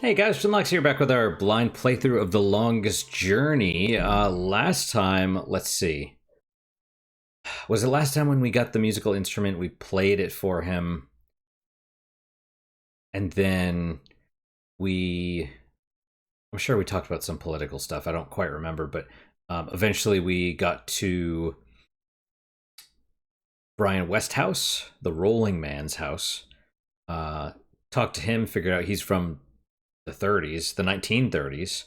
Hey guys, Shinlock's here back with our blind playthrough of The Longest Journey. Last time, let's see. Was it last time when we got the musical instrument, we played it for him, and then we... I'm sure we talked about some political stuff, I don't quite remember, but eventually we got to Brian Westhouse, the Rolling Man's house. Talked to him, figured out he's from the 30s, the 1930s.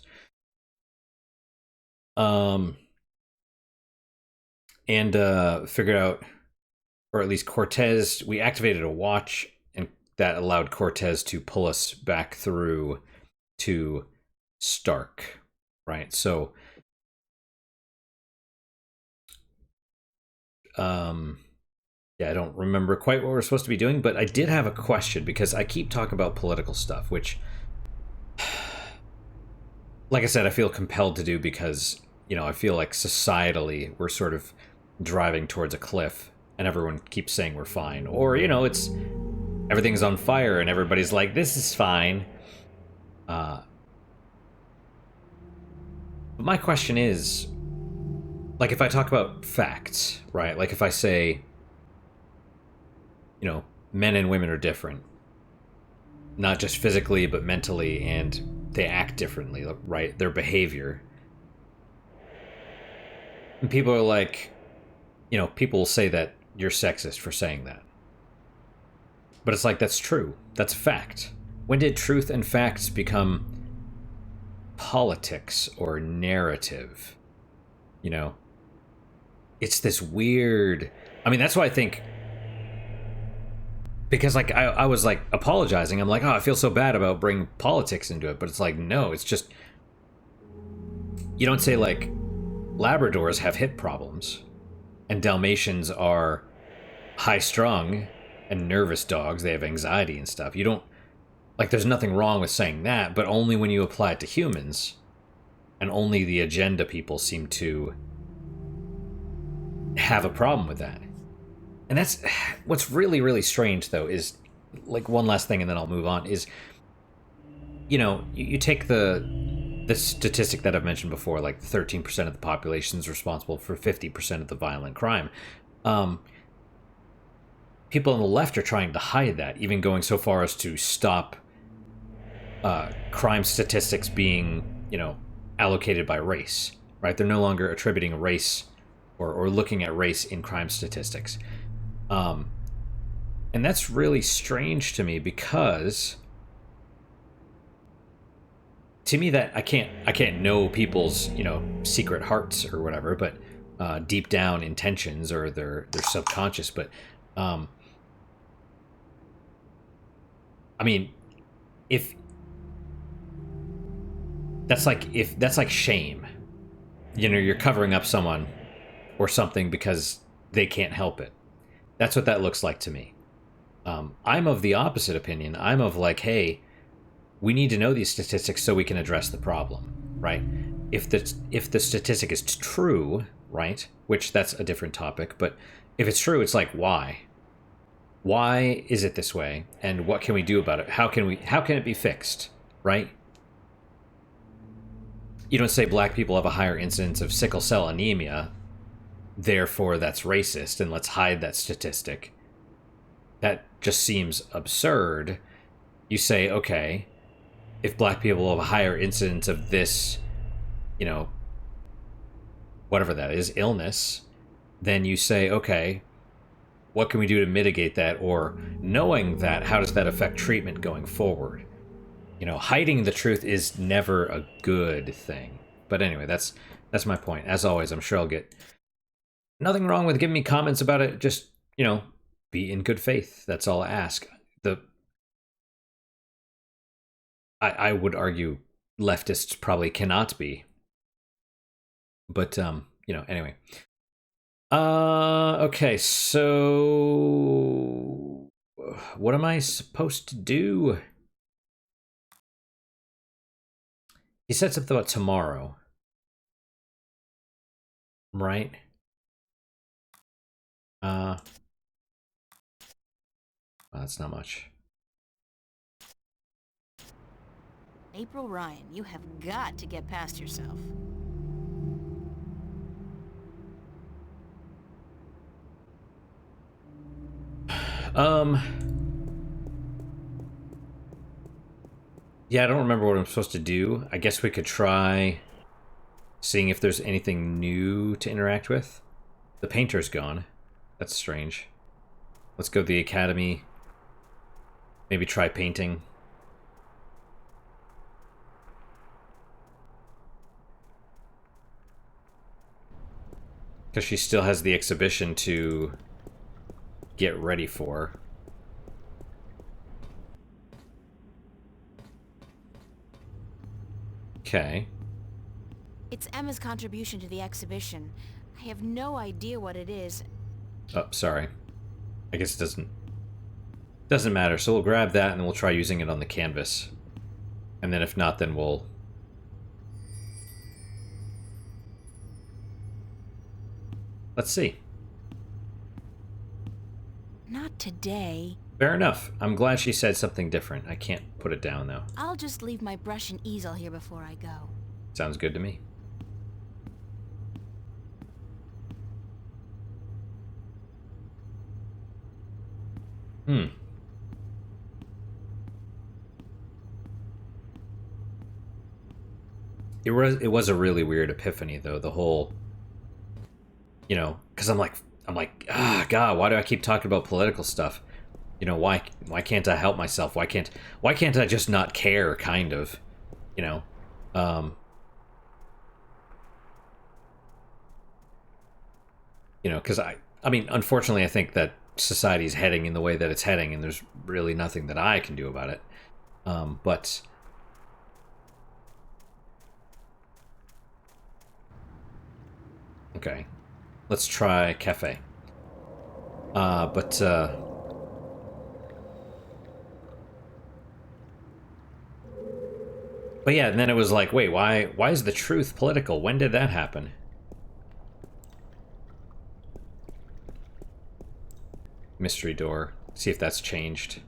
And figured out, or at least Cortez, we activated a watch, and that allowed Cortez to pull us back through to Stark, right? So, yeah, I don't remember quite what we're supposed to be doing, but I did have a question because I keep talking about political stuff, which, like I said, I feel compelled to do because, I feel like societally we're sort of driving towards a cliff and everyone keeps saying we're fine. Or, it's everything's on fire and everybody's like, this is fine. But my question is, like, if I talk about facts, right? Like, if I say, men and women are different, not just physically, but mentally, and they act differently, right? Their behavior. And people are like, people will say that you're sexist for saying that. But it's like, that's true. That's a fact. When did truth and facts become politics or narrative? It's this weird. I mean, that's why I think, because like I was like apologizing. I'm like, oh, I feel so bad about bringing politics into it, but it's like, no, it's just, you don't say like Labradors have hip problems and Dalmatians are high strung and nervous dogs. They have anxiety and stuff. You don't, like, there's nothing wrong with saying that, but only when you apply it to humans, and only the agenda people seem to have a problem with that. And that's what's really, really strange, though, is, like, one last thing and then I'll move on, is, you take the statistic that I've mentioned before, like 13% of the population is responsible for 50% of the violent crime. People on the left are trying to hide that, even going so far as to stop crime statistics being, allocated by race, right? They're no longer attributing race or looking at race in crime statistics. And that's really strange to me because, to me, that I can't know people's, secret hearts or whatever, but deep down intentions or their subconscious. But I mean, if that's like shame, you're covering up someone or something because they can't help it. That's what that looks like to me. I'm of the opposite opinion. I'm of like, hey, we need to know these statistics so we can address the problem, right? If the statistic is true, right, which that's a different topic, but if it's true, it's like, why? Why is it this way, and what can we do about it? How can it be fixed, right? You don't say black people have a higher incidence of sickle cell anemia, therefore that's racist, and let's hide that statistic. That just seems absurd. You say, okay, if black people have a higher incidence of this, whatever that is, illness, then you say, okay, what can we do to mitigate that? Or knowing that, how does that affect treatment going forward? Hiding the truth is never a good thing. But anyway, that's my point. As always, I'm sure I'll get nothing wrong with giving me comments about it. Just, be in good faith. That's all I ask. I would argue leftists probably cannot be. But anyway. Okay, so what am I supposed to do? He said something about tomorrow. Right? Well, that's not much. April Ryan, you have got to get past yourself. Um... Yeah, I don't remember what I'm supposed to do. I guess we could try seeing if there's anything new to interact with. The painter's gone. That's strange. Let's go to the academy. Maybe try painting. Because she still has the exhibition to get ready for. Okay. It's Emma's contribution to the exhibition. I have no idea what it is. Oh, sorry. I guess it doesn't matter. So we'll grab that and we'll try using it on the canvas. And then if not, then we'll... Let's see. Not today. Fair enough. I'm glad she said something different. I can't put it down, though. I'll just leave my brush and easel here before I go. Sounds good to me. It was a really weird epiphany, though. The whole, you know, because I'm like, God, why do I keep talking about political stuff? You know, why can't I help myself? Why can't I just not care? Kind of, you know. You know, because I mean, unfortunately, I think that society's heading in the way that it's heading, and there's really nothing that I can do about it. But okay, let's try cafe. But yeah, and then it was like, wait, why is the truth political? When did that happen? Mystery door. See if that's changed.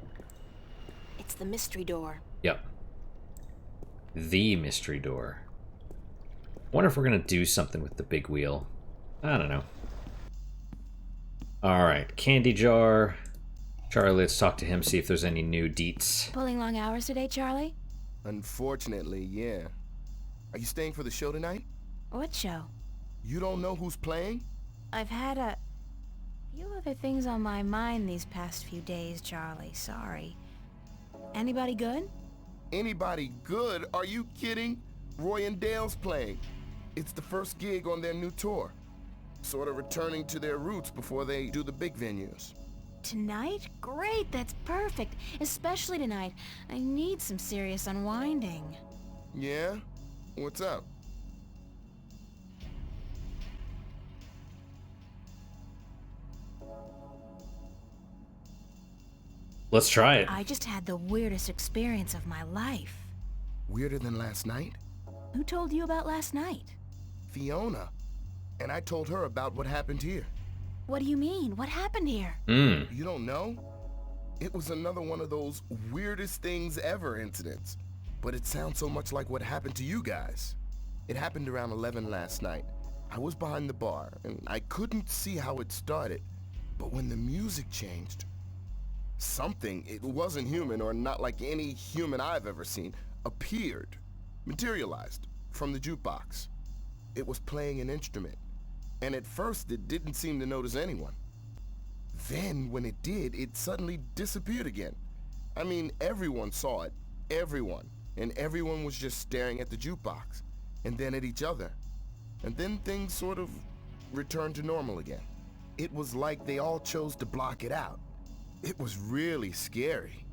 It's the mystery door. Yep. The mystery door. Wonder if we're gonna do something with the big wheel. I don't know. Alright, candy jar. Charlie, let's talk to him, see if there's any new deets. Pulling long hours today, Charlie? Unfortunately, yeah. Are you staying for the show tonight? What show? You don't know who's playing? I've had a few other things on my mind these past few days, Charlie. Sorry. Anybody good? Anybody good? Are you kidding? Roy and Dale's playing. It's the first gig on their new tour. Sort of returning to their roots before they do the big venues. Tonight? Great, that's perfect. Especially tonight. I need some serious unwinding. Yeah? What's up? Let's try it. I just had the weirdest experience of my life. Weirder than last night? Who told you about last night? Fiona. And I told her about what happened here. What do you mean? What happened here? You don't know? It was another one of those weirdest things ever incidents. But it sounds so much like what happened to you guys. It happened around 11 last night. I was behind the bar, and I couldn't see how it started. But when the music changed, something, it wasn't human or not like any human I've ever seen, appeared, materialized from the jukebox. It was playing an instrument. And at first, it didn't seem to notice anyone. Then, when it did, it suddenly disappeared again. I mean, everyone saw it. Everyone. And everyone was just staring at the jukebox. And then at each other. And then things sort of returned to normal again. It was like they all chose to block it out. It was really scary.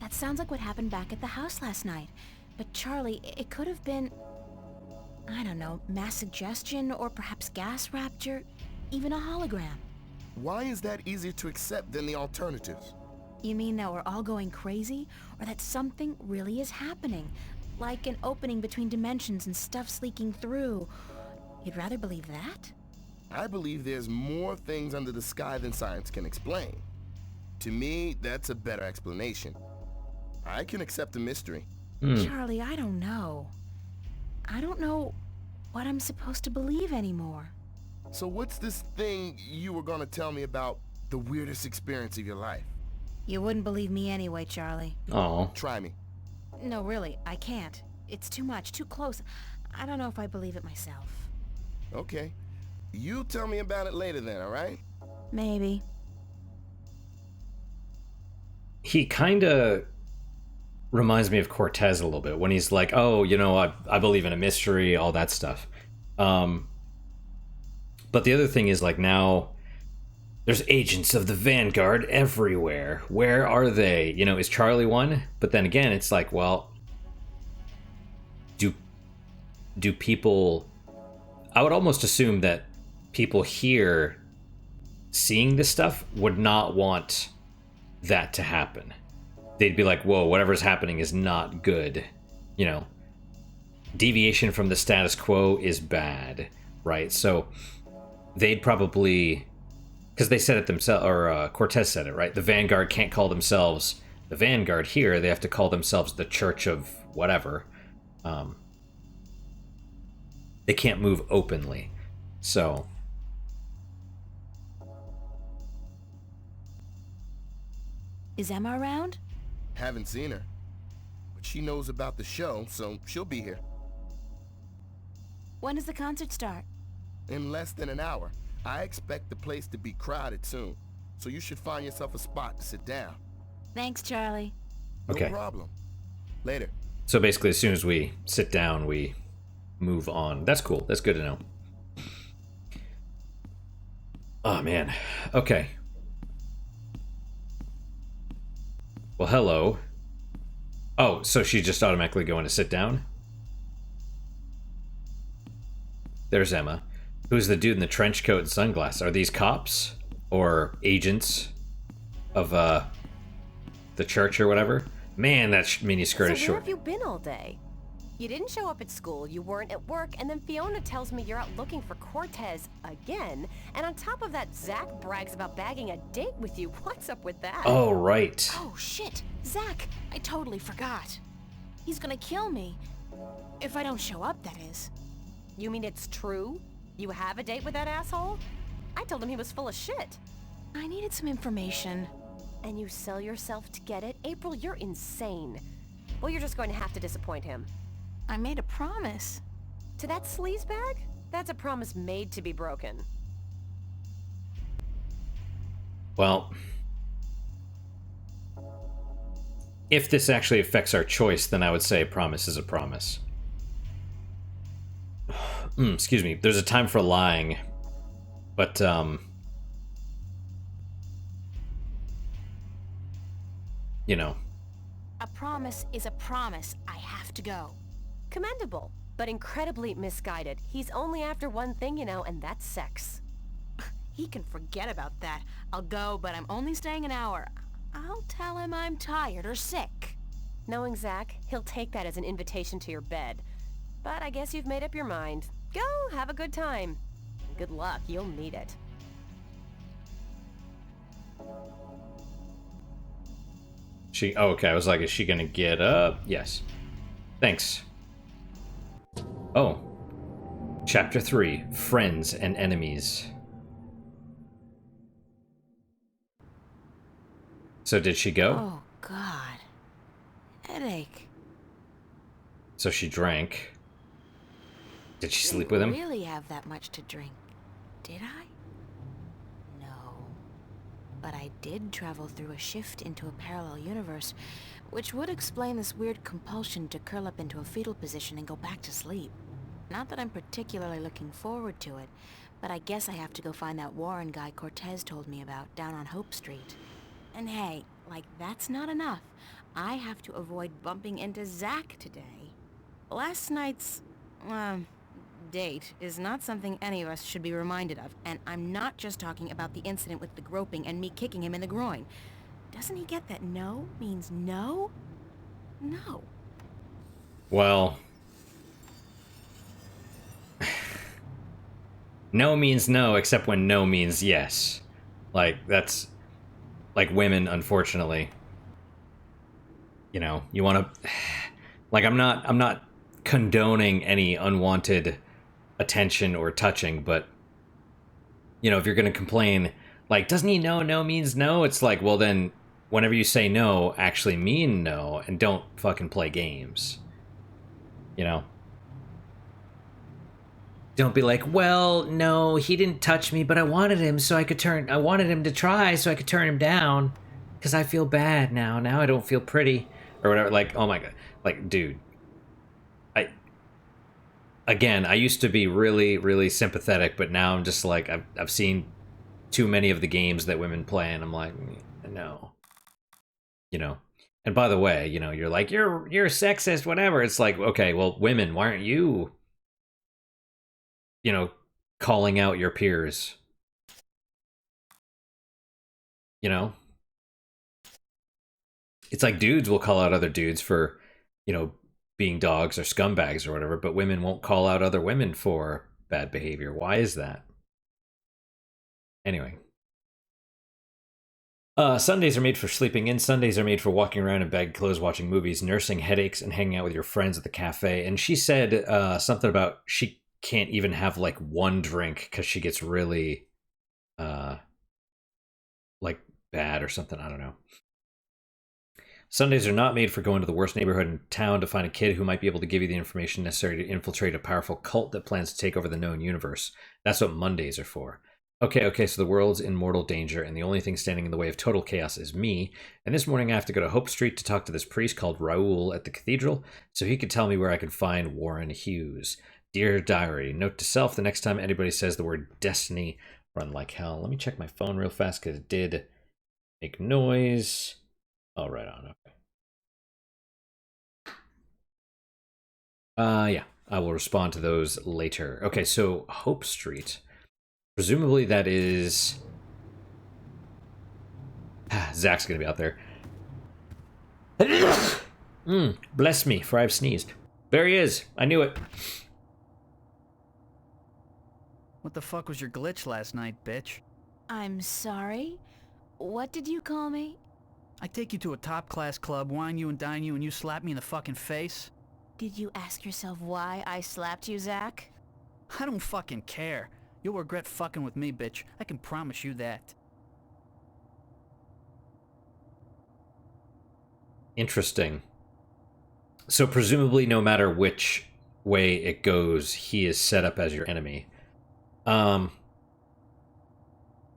That sounds like what happened back at the house last night. But Charlie, it could have been... I don't know, mass suggestion or perhaps gas rapture, even a hologram. Why is that easier to accept than the alternatives? You mean that we're all going crazy, or that something really is happening? Like an opening between dimensions and stuff's leaking through. You'd rather believe that? I believe there's more things under the sky than science can explain. To me, that's a better explanation. I can accept the mystery, Hmm. Charlie, I don't know. I don't know what I'm supposed to believe anymore. So what's this thing you were gonna tell me about the weirdest experience of your life? You wouldn't believe me anyway, Charlie. Oh. Try me. No, really, I can't. It's too much, too close. I don't know if I believe it myself. Okay. You tell me about it later then, alright? Maybe. He kind of reminds me of Cortez a little bit when he's like, "Oh, I believe in a mystery, all that stuff." But the other thing is, like, now there's agents of the Vanguard everywhere. Where are they? Is Charlie one? But then again, it's like, well, do people? I would almost assume that people here seeing this stuff would not want that to happen. They'd be like, whoa, whatever's happening is not good. Deviation from the status quo is bad, right? So they'd probably, because they said it themselves, or Cortez said it, right? The Vanguard can't call themselves the Vanguard here. They have to call themselves the Church of whatever. They can't move openly. So Is Emma around? Haven't seen her. But she knows about the show, so she'll be here. When does the concert start? In less than an hour. I expect the place to be crowded soon, so you should find yourself a spot to sit down. Thanks, Charlie. No Okay. problem. Later. So basically, as soon as we sit down, we move on. That's cool. That's good to know. Oh, man. Okay. Well, hello. Oh, so she's just automatically going to sit down? There's Emma. Who's the dude in the trench coat and sunglasses? Are these cops? Or agents of, the church or whatever? Man, that miniskirt So is where short. have you been all day? You didn't show up at school, you weren't at work, and then Fiona tells me you're out looking for Cortez again. And on top of that, Zach brags about bagging a date with you. What's up with that? Oh, right. Oh, shit. Zach, I totally forgot. He's gonna kill me. If I don't show up, that is. You mean it's true? You have a date with that asshole? I told him he was full of shit. I needed some information. And you sell yourself to get it? April, you're insane. Well, you're just going to have to disappoint him. I made a promise. To that sleazebag? That's a promise made to be broken. Well, if this actually affects our choice, then I would say a promise is a promise. Excuse me. There's a time for lying, but A promise is a promise. I have to go. Commendable, but incredibly misguided. He's only after one thing, and that's sex. He can forget about that. I'll go, but I'm only staying an hour. I'll tell him I'm tired or sick. Knowing Zach, he'll take that as an invitation to your bed. But I guess you've made up your mind. Go, have a good time. Good luck, you'll need it. Okay, I was like, is she gonna get up? Yes. Thanks. Oh. Chapter 3, Friends and Enemies. So did she go? Oh, God. Headache. So she drank. Did she sleep with him? Didn't really have that much to drink, did I? No. But I did travel through a shift into a parallel universe, which would explain this weird compulsion to curl up into a fetal position and go back to sleep. Not that I'm particularly looking forward to it, but I guess I have to go find that Warren guy Cortez told me about down on Hope Street. And hey, like that's not enough. I have to avoid bumping into Zach today. Last night's, date is not something any of us should be reminded of, and I'm not just talking about the incident with the groping and me kicking him in the groin. Doesn't he get that no means no? No. Well, no means no, except when no means yes. Like, that's like women, unfortunately. You want to... Like I'm not condoning any unwanted attention or touching, but if you're gonna complain, like, doesn't he know no means no? It's like, well then, whenever you say no, actually mean no, and don't fucking play games. Don't be like, well, no, he didn't touch me, but I wanted him I wanted him to try so I could turn him down, because I feel bad now. Now I don't feel pretty, or whatever. Like, oh my god, like, dude, I used to be really, really sympathetic, but now I'm just like, I've seen too many of the games that women play, and I'm like, no, And by the way, you're like, you're sexist, whatever. It's like, okay, well, women, why aren't you, calling out your peers? It's like dudes will call out other dudes for, being dogs or scumbags or whatever, but women won't call out other women for bad behavior. Why is that? Anyway. Sundays are made for sleeping in. Sundays are made for walking around in bed clothes, watching movies, nursing headaches, and hanging out with your friends at the cafe. And she said something about she can't even have like one drink because she gets really like bad or something. I don't know. Sundays are not made for going to the worst neighborhood in town to find a kid who might be able to give you the information necessary to infiltrate a powerful cult that plans to take over the known universe. That's what Mondays are for. Okay, so the world's in mortal danger, and the only thing standing in the way of total chaos is me. And this morning I have to go to Hope Street to talk to this priest called Raul at the cathedral, so he could tell me where I can find Warren Hughes. Dear Diary, note to self, the next time anybody says the word destiny, run like hell. Let me check my phone real fast, because it did make noise. Oh, right on, okay. Yeah, I will respond to those later. Okay, so Hope Street. Presumably that is... Zach's gonna be out there. Bless me, for I've sneezed. There he is. I knew it. What the fuck was your glitch last night, bitch? I'm sorry? What did you call me? I take you to a top-class club, wine you and dine you, and you slap me in the fucking face? Did you ask yourself why I slapped you, Zach? I don't fucking care. You'll regret fucking with me, bitch. I can promise you that. Interesting. So presumably no matter which way it goes, he is set up as your enemy.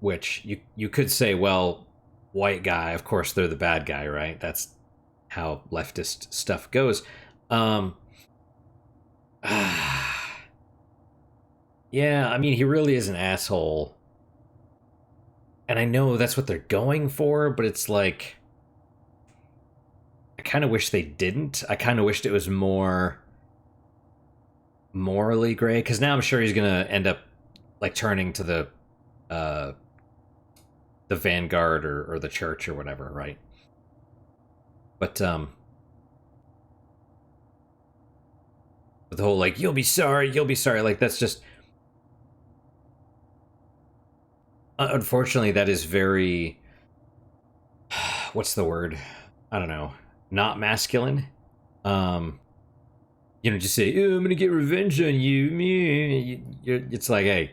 Which you could say, well, white guy, of course they're the bad guy, right? That's how leftist stuff goes. Yeah, I mean, he really is an asshole. And I know that's what they're going for, but it's like, I kind of wish they didn't. I kind of wished it was more morally gray, because now I'm sure he's gonna end up like turning to the Vanguard or the church or whatever, right? But the whole like, you'll be sorry, like, that's just, unfortunately, that is very, what's the word? I don't know. Not masculine. Just say, oh, I'm gonna get revenge on you. It's like, hey,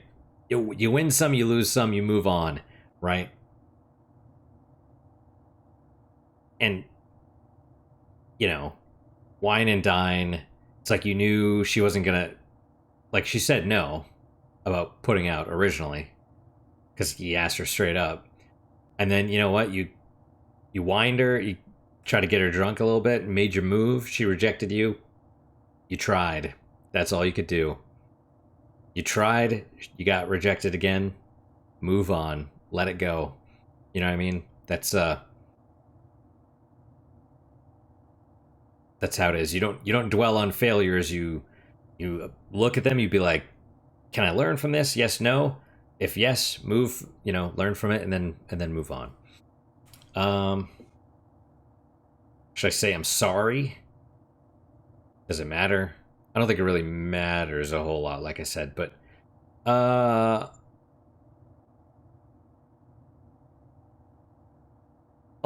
you win some, you lose some, you move on, right? And, wine and dine. It's like you knew she wasn't gonna, like, she said no about putting out originally, because he asked her straight up. And then, you know what? You wined her, you tried to get her drunk a little bit, made your move, she rejected you. You tried. That's all you could do. You tried, you got rejected again. Move on. Let it go. You know what I mean? That's how it is. You don't dwell on failures. You look at them, you'd be like, can I learn from this? Yes, no. If yes, move, learn from it and then move on. Should I say I'm sorry? Does it matter? I don't think it really matters a whole lot, like I said, but I'll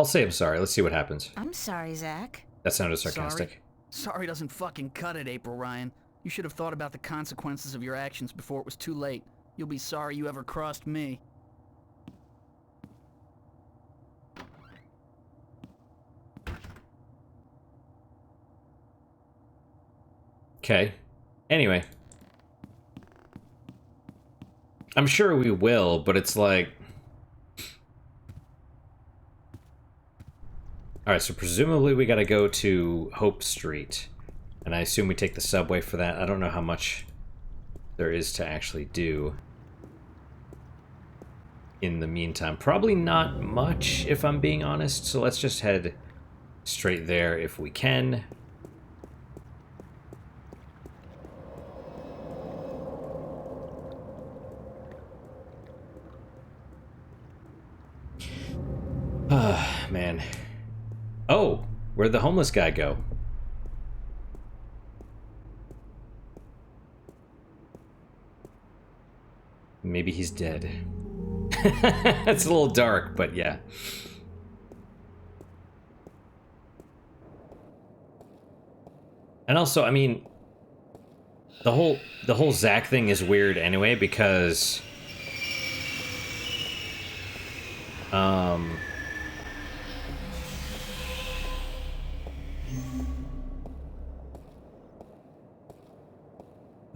say I'm sorry. Let's see what happens. I'm sorry, Zach. That sounded sarcastic. Sorry? Sorry doesn't fucking cut it, April Ryan. You should have thought about the consequences of your actions before it was too late. You'll be sorry you ever crossed me. Okay. Anyway. I'm sure we will, but it's like... Alright, so presumably we gotta go to Hope Street. And I assume we take the subway for that. I don't know how much there is to actually do in the meantime. Probably not much, if I'm being honest. So let's just head straight there if we can. Ah, man. Oh, where'd the homeless guy go? Maybe he's dead. It's a little dark, but yeah. And also, I mean, the whole Zach thing is weird anyway because the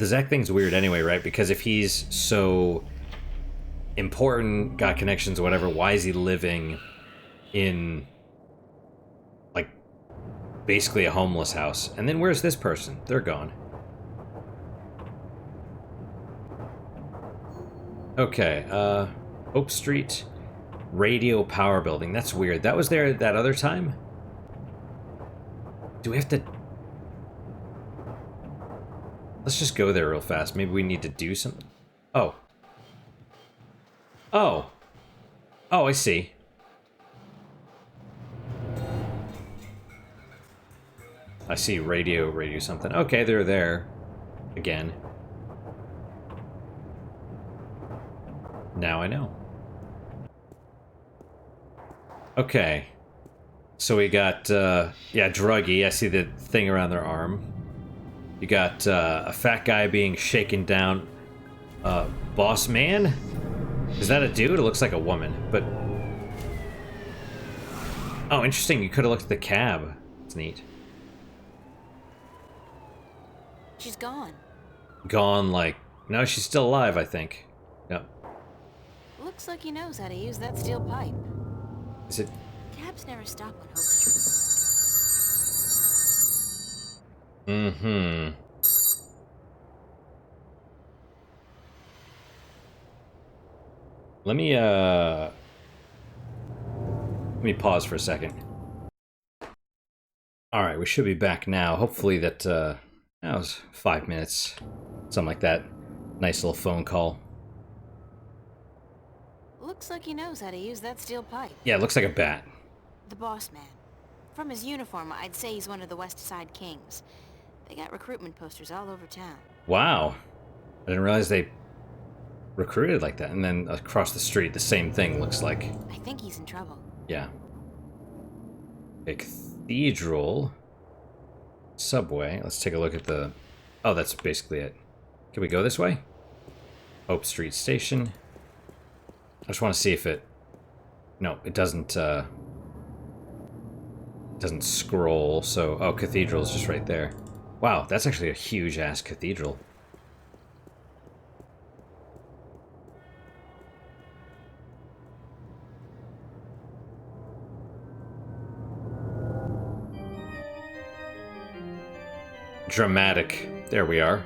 Zach thing's weird anyway, right? Because if he's so important, got connections, whatever, why is he living in, like, basically a homeless house? And then where's this person? They're gone. Okay, Hope Street Radio Power Building. That's weird. That was there that other time? Do we have to... Let's just go there real fast. Maybe we need to do something. Oh. Oh. Oh, I see. I see radio something. Okay, they're there. Again. Now I know. Okay. So we got, yeah, druggy. I see the thing around their arm. You got a fat guy being shaken down. Boss man? Is that a dude? It looks like a woman, but... Oh, interesting. You could have looked at the cab. It's neat. She's gone. Gone, like... No, she's still alive, I think. Yep. Looks like he knows how to use that steel pipe. Is it... Cabs never stop on Hope Street. Mm-hmm. Let me pause for a second. Alright, we should be back now. Hopefully that was 5 minutes. Something like that. Nice little phone call. Looks like he knows how to use that steel pipe. Yeah, it looks like a bat. The boss man. From his uniform, I'd say he's one of the West Side Kings. They got recruitment posters all over town. Wow. I didn't realize they recruited like that. And then across the street, the same thing looks like. I think he's in trouble. Yeah. A cathedral. Subway. Let's take a look at the... Oh, that's basically it. Can we go this way? Hope Street Station. I just want to see if it... No, it doesn't scroll, so... Oh, cathedral's just right there. Wow, that's actually a huge-ass cathedral. Dramatic. There we are.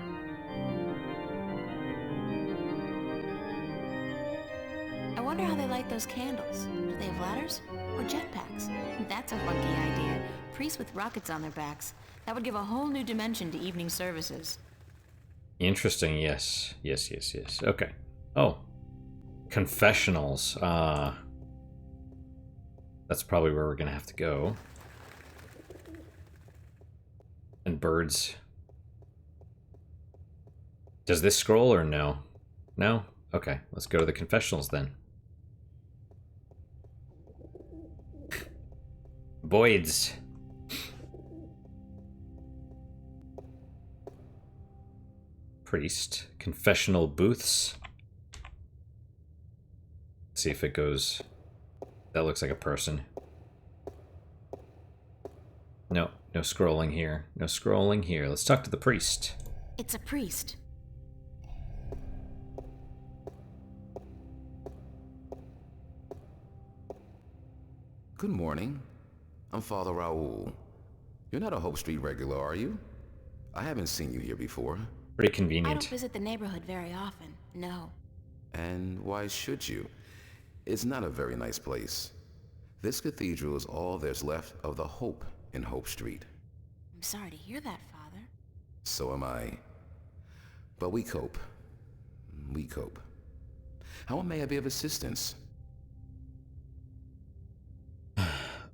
I wonder how they light those candles. Do they have ladders? Or jetpacks? That's a funky idea. Priests with rockets on their backs. That would give a whole new dimension to evening services. Interesting, yes. Yes. Okay. Oh. Confessionals. That's probably where we're gonna have to go. And birds. Does this scroll or no? No? Okay, let's go to the confessionals then. Boyd's. priest. Confessional booths. Let's see if it goes... That looks like a person. No, no scrolling here. No scrolling here. Let's talk to the priest. It's a priest. Good morning. I'm Father Raul. You're not a Hope Street regular, are you? I haven't seen you here before. Pretty I convenient. don't visit the neighborhood very often, no. And why should you? It's not a very nice place. This cathedral is all there's left of the hope in Hope Street. I'm sorry to hear that, Father. So am I. But we cope. We cope. How may I be of assistance?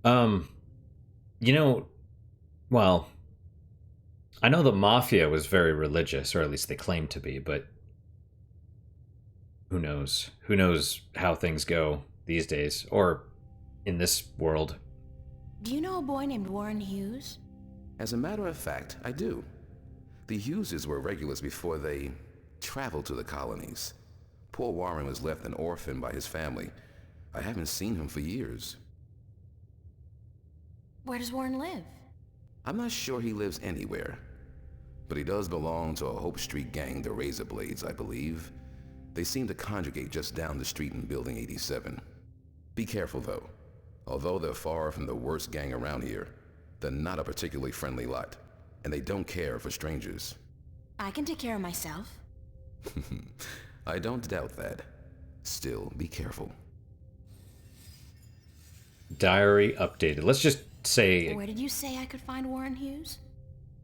You know, well, I know the Mafia was very religious, or at least they claimed to be, but who knows? Who knows how things go these days, or in this world. Do you know a boy named Warren Hughes? As a matter of fact, I do. The Hugheses were regulars before they traveled to the colonies. Poor Warren was left an orphan by his family. I haven't seen him for years. Where does Warren live? I'm not sure he lives anywhere. But he does belong to a Hope Street gang, the Razor Blades, I believe. They seem to congregate just down the street in Building 87. Be careful, though. Although they're far from the worst gang around here, they're not a particularly friendly lot, and they don't care for strangers. I can take care of myself. I don't doubt that. Still, be careful. Diary updated. Let's just say... Where did you say I could find Warren Hughes?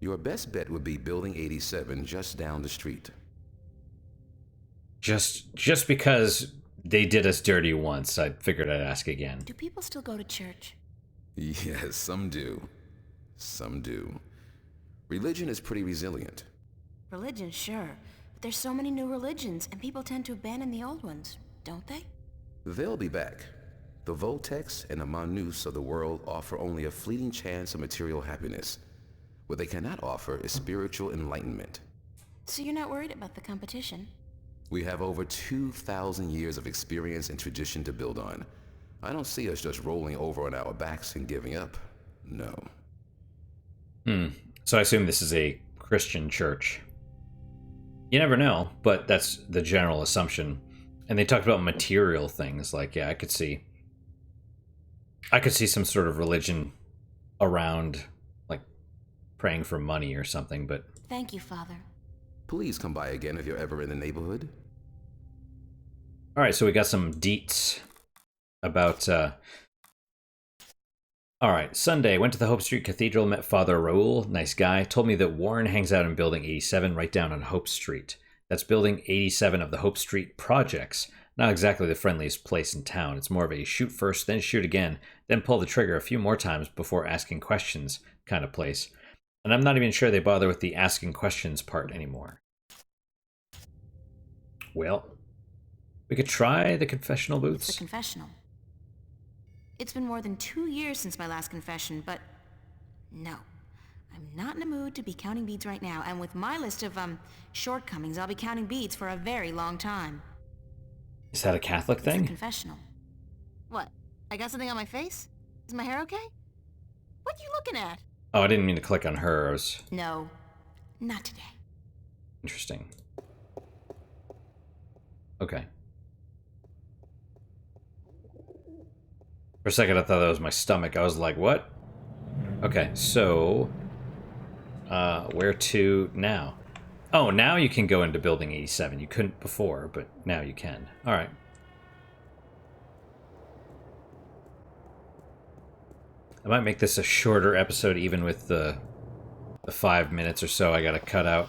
Your best bet would be Building 87, just down the street. Just because they did us dirty once, I figured I'd ask again. Do people still go to church? Yes, some do. Some do. Religion is pretty resilient. Religion, sure. But there's so many new religions, and people tend to abandon the old ones, don't they? They'll be back. The Voltex and the Manus of the world offer only a fleeting chance of material happiness. What they cannot offer is spiritual enlightenment. So you're not worried about the competition? We have over 2,000 years of experience and tradition to build on. I don't see us just rolling over on our backs and giving up. No. So I assume this is a Christian church. You never know, but that's the general assumption. And they talked about material things, like, yeah, I could see some sort of religion around, like praying for money or something, but... Thank you, Father. Please come by again if you're ever in the neighborhood. All right, so we got some deets about... All right, Sunday, went to the Hope Street Cathedral, met Father Raul, nice guy, told me that Warren hangs out in Building 87 right down on Hope Street. That's Building 87 of the Hope Street projects. Not exactly the friendliest place in town. It's more of a shoot first, then shoot again, then pull the trigger a few more times before asking questions kind of place. And I'm not even sure they bother with the asking questions part anymore. Well, we could try the confessional booths. It's the confessional. It's been more than 2 years since my last confession, but no. I'm not in a mood to be counting beads right now, and with my list of, shortcomings, I'll be counting beads for a very long time. Is that a Catholic It's the thing? confessional. What? I got something on my face? Is my hair okay? What are you looking at? Oh, I didn't mean to click on hers. No, not today. Interesting. Okay. For a second, I thought that was my stomach. I was like, what? Okay, so... where to now? Oh, now you can go into Building 87. You couldn't before, but now you can. Alright. I might make this a shorter episode, even with the 5 minutes or so I gotta cut out.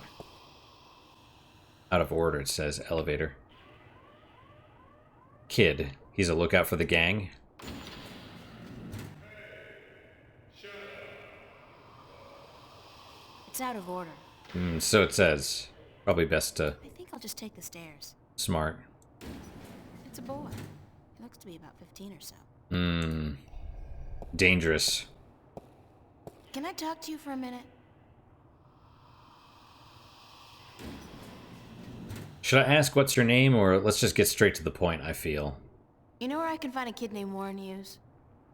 Out of order, it says. Elevator. Kid. He's a lookout for the gang. It's out of order. So it says. Probably best to... I think I'll just take the stairs. Smart. It's a boy. He looks to be about 15 or so. Dangerous. Can I talk to you for a minute? Should I ask what's your name, or let's just get straight to the point, I feel? You know where I can find a kid named Warren Hughes?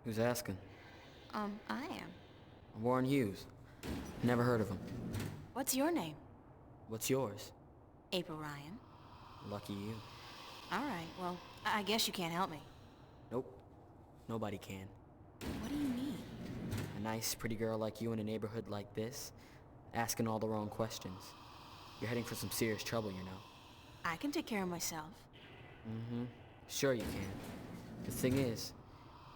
Who's asking? I am. Warren Hughes. Never heard of him. What's your name? What's yours? April Ryan. Lucky you. Alright, well, I guess you can't help me. Nope. Nobody can. What do you mean? A nice, pretty girl like you in a neighborhood like this, asking all the wrong questions. You're heading for some serious trouble, you know. I can take care of myself. Mm-hmm. Sure you can. The thing is,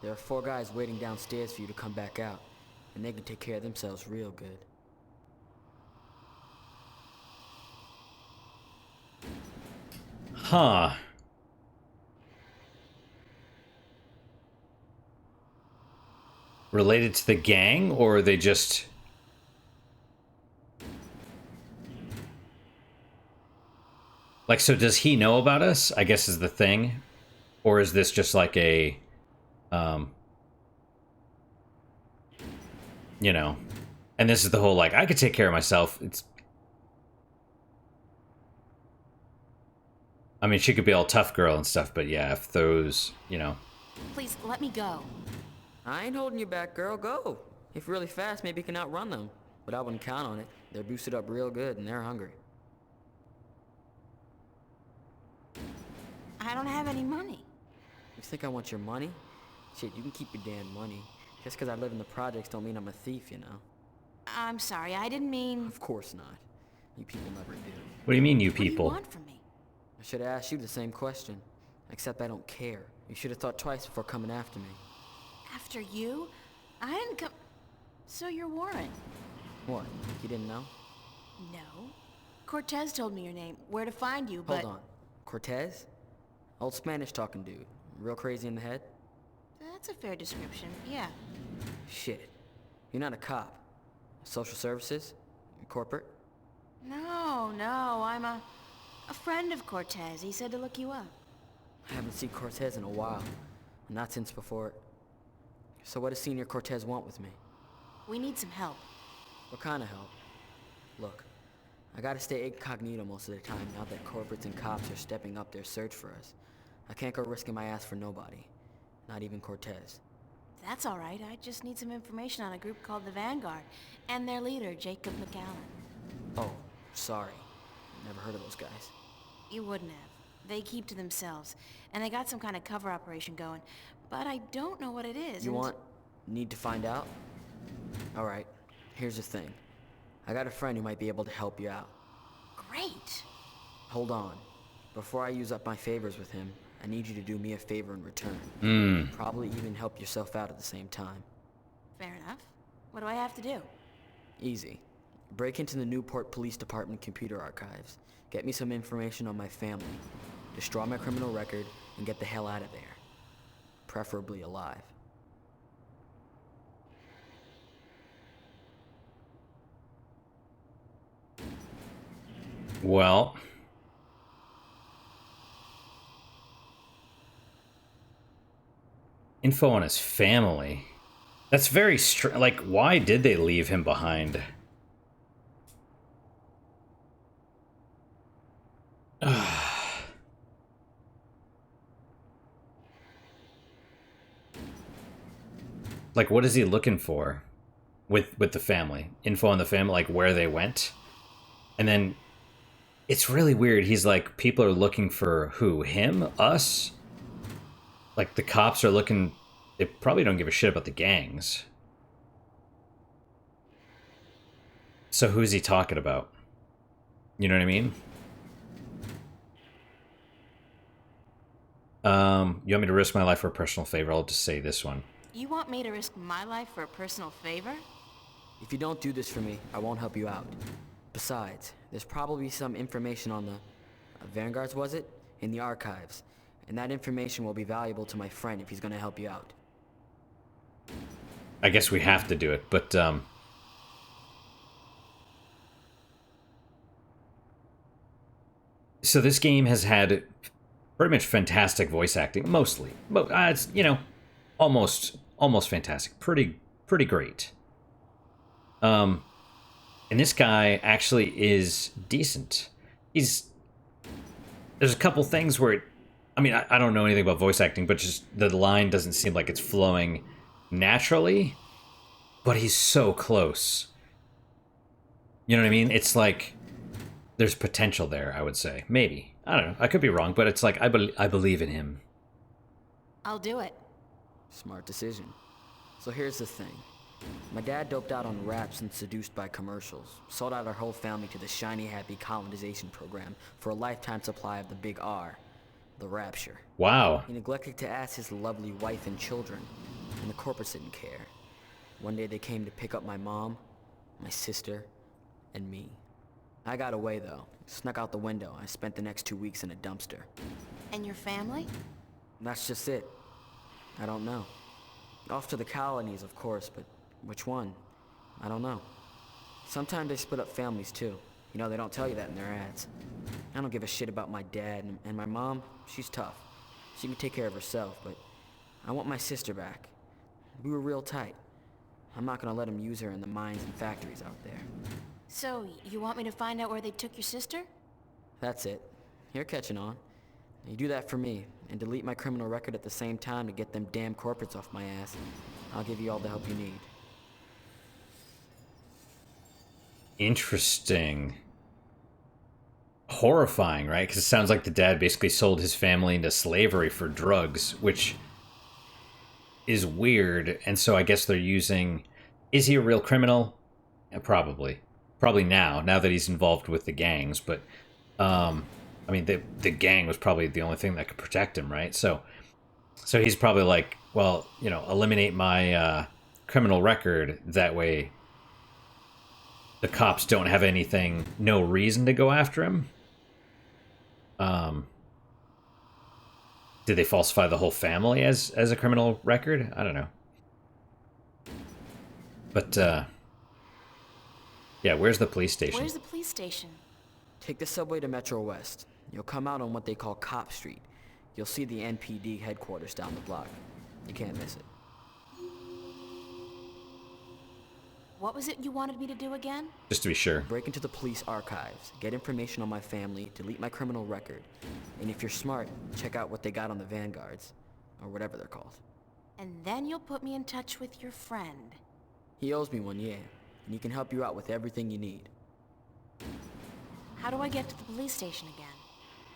there are 4 guys waiting downstairs for you to come back out, and they can take care of themselves real good. Huh. Related to the gang, or are they just... Like, so does he know about us, I guess is the thing? Or is this just like a... You know... And this is the whole, like, I could take care of myself. It's... I mean, she could be all tough girl and stuff, but yeah, if those, you know... Please, let me go. I ain't holding you back, girl. Go. If you're really fast, maybe you can outrun them. But I wouldn't count on it. They're boosted up real good, and they're hungry. I don't have any money. You think I want your money? Shit, you can keep your damn money. Just because I live in the projects don't mean I'm a thief, you know? I'm sorry, I didn't mean... Of course not. You people never do. What do you mean, you What do you people? want from me? I should have asked you the same question. Except I don't care. You should have thought twice before coming after me. After you? I didn't come... So you're Warren? What? You didn't know? No. Cortez told me your name, where to find you, but... Hold on. Cortez? Old Spanish-talking dude. Real crazy in the head? That's a fair description, yeah. Shit. You're not a cop. Social services? Corporate? No, I'm a friend of Cortez. He said to look you up. I haven't seen Cortez in a while. Not since before... So what does Senior Cortez want with me? We need some help. What kind of help? Look, I gotta stay incognito most of the time now that corporates and cops are stepping up their search for us. I can't go risking my ass for nobody. Not even Cortez. That's all right. I just need some information on a group called the Vanguard and their leader, Jacob McAllen. Oh, sorry. Never heard of those guys. You wouldn't have. They keep to themselves, and they got some kind of cover operation going, but I don't know what it is. Need to find out? Alright, here's the thing. I got a friend who might be able to help you out. Great. Hold on. Before I use up my favors with him, I need you to do me a favor in return. Probably even help yourself out at the same time. Fair enough. What do I have to do? Easy. Break into the Newport Police Department computer archives. Get me some information on my family. Destroy my criminal record and get the hell out of there. Preferably alive. Well... Info on his family. That's very like, why did they leave him behind? Like, what is he looking for with the family? Info on the family, like where they went? And then it's really weird. He's like, people are looking for who? Him? Us? Like, the cops are looking... They probably don't give a shit about the gangs. So who's he talking about? You know what I mean? You want me to risk my life for a personal favor? I'll just say this one. You want me to risk my life for a personal favor? If you don't do this for me, I won't help you out. Besides, there's probably some information on the... Vanguards, was it? In the archives. And that information will be valuable to my friend if he's gonna help you out. I guess we have to do it, but, So this game has had pretty much fantastic voice acting, mostly. But, it's, you know, almost fantastic. Pretty great. And this guy actually is decent. He's there's a couple things where I mean, I don't know anything about voice acting, but just the line doesn't seem like it's flowing naturally, but he's so close. You know what I mean? It's like there's potential there, I would say. Maybe. I don't know. I could be wrong, but it's like I believe in him. I'll do it. Smart decision. So here's the thing. My dad doped out on raps and seduced by commercials. Sold out our whole family to the shiny happy colonization program for a lifetime supply of the big R, the rapture. Wow. He neglected to ask his lovely wife and children, and the corporates didn't care. One day they came to pick up my mom, my sister, and me. I got away though, snuck out the window. I spent the next 2 weeks in a dumpster. And your family? That's just it. I don't know. Off to the colonies, of course, but which one? I don't know. Sometimes they split up families too. You know, they don't tell you that in their ads. I don't give a shit about my dad, and my mom, she's tough. She can take care of herself, but I want my sister back. We were real tight. I'm not gonna let them use her in the mines and factories out there. So, you want me to find out where they took your sister? That's it. You're catching on. You do that for me, and delete my criminal record at the same time to get them damn corporates off my ass. I'll give you all the help you need. Interesting. Horrifying, right? Because it sounds like the dad basically sold his family into slavery for drugs, which is weird. And so I guess they're using... Is he a real criminal? Yeah, probably. Probably now that he's involved with the gangs. But, I mean, the gang was probably the only thing that could protect him, right? So he's probably like, well, you know, eliminate my criminal record. That way the cops don't have anything, no reason to go after him. Did they falsify the whole family as a criminal record? I don't know. But, yeah, where's the police station? Where's the police station? Take the subway to Metro West. You'll come out on what they call Cop Street. You'll see the NPD headquarters down the block. You can't miss it. What was it you wanted me to do again? Just to be sure. Break into the police archives, get information on my family, delete my criminal record. And if you're smart, check out what they got on the Vanguards. Or whatever they're called. And then you'll put me in touch with your friend. He owes me one, yeah. And he can help you out with everything you need. How do I get to the police station again?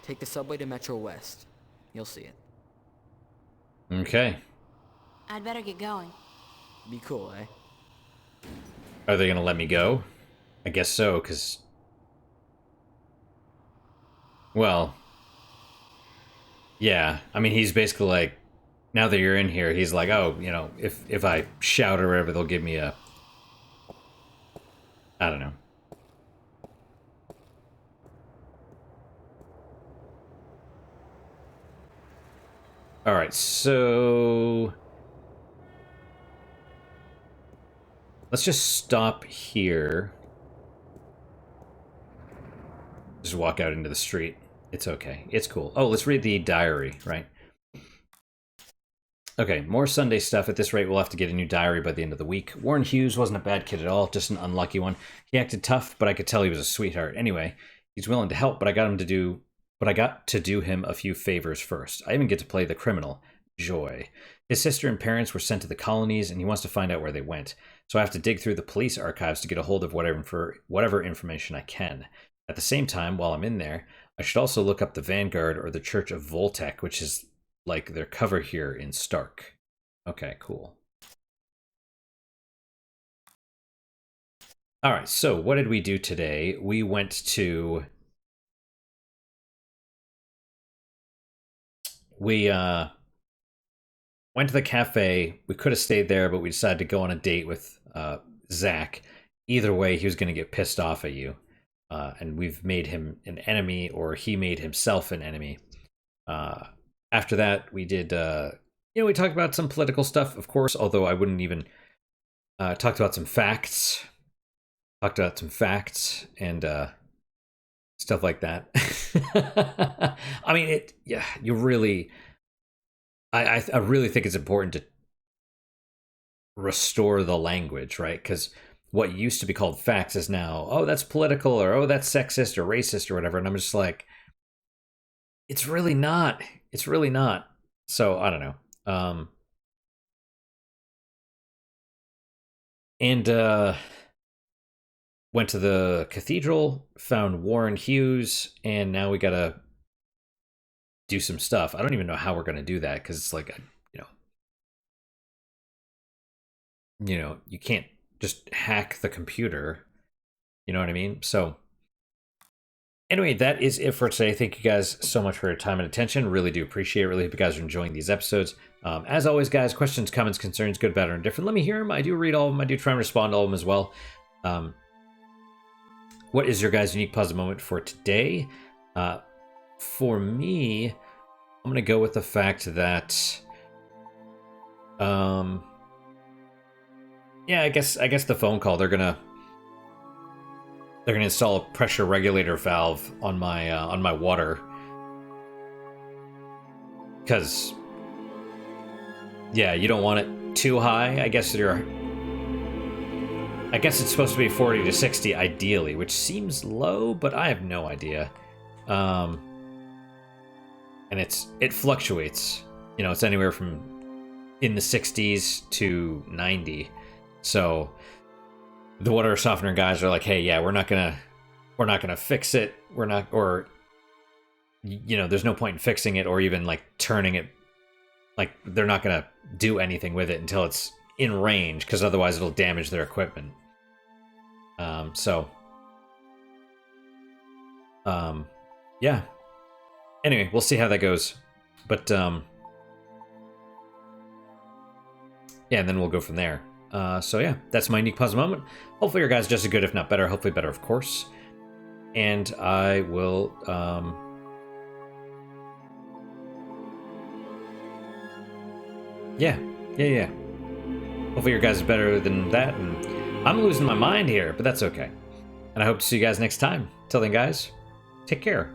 Take the subway to Metro West. You'll see it. Okay. I'd better get going. Be cool, eh? Are they gonna let me go? I guess so, because... Well... Yeah, I mean, he's basically like... Now that you're in here, he's like, oh, you know, if I shout or whatever, they'll give me a... I don't know. Alright, so... Let's just stop here. Just walk out into the street. It's okay. It's cool. Oh, let's read the diary, right? Okay, more Sunday stuff. At this rate, we'll have to get a new diary by the end of the week. Warren Hughes wasn't a bad kid at all, just an unlucky one. He acted tough, but I could tell he was a sweetheart. Anyway, he's willing to help, but I got to do him a few favors first. I even get to play the criminal, Joy. His sister and parents were sent to the colonies, and he wants to find out where they went. So I have to dig through the police archives to get a hold of whatever information I can. At the same time, while I'm in there, I should also look up the Vanguard or the Church of Voltec, which is like their cover here in Stark. Okay, cool. All right, so what did we do today? We went to... We went to the cafe. We could have stayed there, but we decided to go on a date with Zach. Either way, he was going to get pissed off at you. And we've made him an enemy, or he made himself an enemy. After that, we did, we talked about some political stuff, of course, although I wouldn't even talked about some facts. Talked about some facts and stuff like that. I mean, you really... I really think it's important to restore the language, right? Because what used to be called facts is now, oh, that's political, or oh, that's sexist or racist or whatever. And I'm just like, It's really not. It's really not. So I don't know. And went to the cathedral, found Warren Hughes, and now we gotta do some stuff. I don't even know how we're gonna do that because it's like, you can't just hack the computer. You know what I mean? So anyway, that is it for today. Thank you guys so much for your time and attention. Really do appreciate it. Really hope you guys are enjoying these episodes. As always, guys, questions, comments, concerns, good, bad, or indifferent, let me hear them. I do read all of them. I do try and respond to all of them as well. What is your guys' unique positive moment for today? For me, I'm going to go with the fact that... yeah, I guess the phone call. They're gonna install a pressure regulator valve on my water, because yeah, you don't want it too high. I guess it's supposed to be 40 to 60 ideally, which seems low, but I have no idea. And it fluctuates. It's anywhere from in the 60s to 90. So the water softener guys are like, hey, yeah, we're not gonna fix it. There's no point in fixing it or even like turning it. Like, they're not gonna do anything with it until it's in range, because otherwise it'll damage their equipment. Yeah. Anyway, we'll see how that goes. But yeah, and then we'll go from there. So yeah, that's my unique puzzle moment. Hopefully your guys are just as good, if not better. Hopefully better, of course. And I will, yeah. Hopefully your guys are better than that. And I'm losing my mind here, but that's okay. And I hope to see you guys next time. Till then, guys, take care.